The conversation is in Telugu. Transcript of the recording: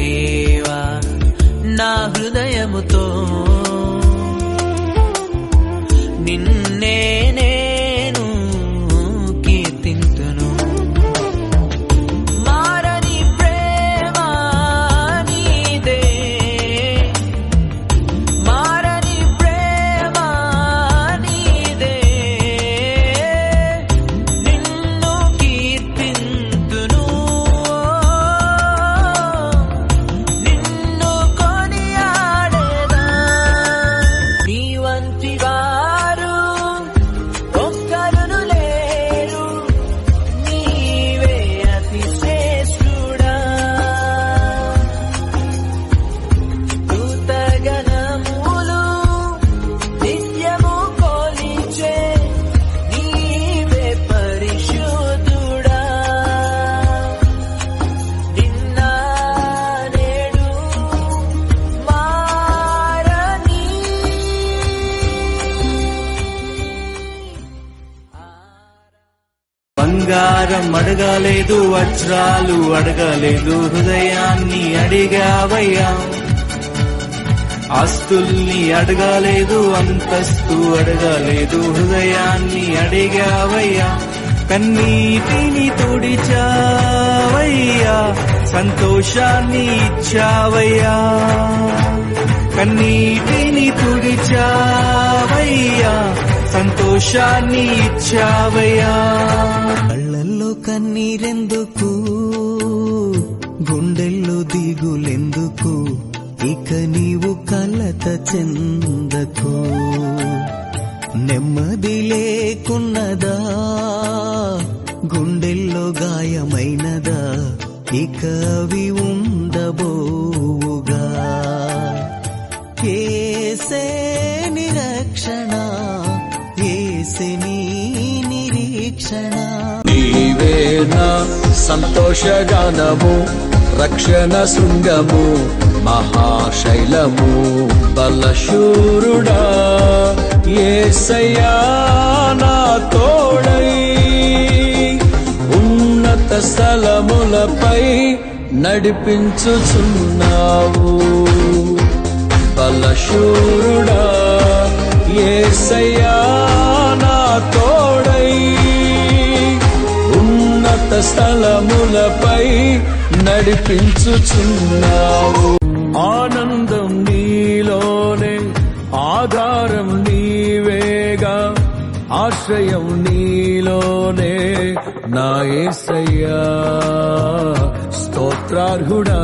దేవా నా హృదయముతో నిన్నే నేను కీర్తింతును. మారని ప్రేమ నీదే, మారని ప్రేమ నీదే, నిన్ను కీర్తింతును, నిన్ను కొనియాడేదా. నీ వంటి వారు ఒక్కరును లేరు, నీవే అతి శ్రేష్ఠుడా. దూతగణములు నిత్యము కొలిచే నీవే పరిశుద్ధుడా. నిన్న నేడు మారని బంగారం అడగలేదు, వజ్రాలు అడగలేదు, హృదయాన్ని అడిగావయ్యా. ఆస్తుల్ని అడగలేదు, అంతస్తు అడగలేదు, హృదయాన్ని అడిగావయ్యా. కన్నీటిని తుడిచావయ్యా, సంతోషాన్ని ఇచ్చావయ్యా. కన్నీటిని తుడిచావయ్యా, సంతోషాన్ని ఇచ్చావయ్యా. కళ్ళల్లో కన్నీరెందుకు, గుండెల్లో దిగులెందుకు, ఇక నీవు కలత చెందకు. నెమ్మది లేకున్నదా, గుండెల్లో గాయమైనదా, ఇక అవి ఉండబోవుగా. ఏసే నిరక్షణ, ఏసే నీ నిరీక్షణ. నీవే నా సంతోషగానము, రక్షణ శృంగము, మహాశైలము, బలశూరుడా. యేసయ్యా నా తోడై ఉన్నత స్థలములపై నడిపించుచున్నావు. బలశూరుడా యేసయ్యా నా తోడై ఉన్నత స్థలములపై నడిపించుచున్నావు. ఆనందం నీలోనే, ఆధారం నీవేగా, ఆశ్రయం నీలోనే నా యేసయ్యా స్తోత్రార్హుడా.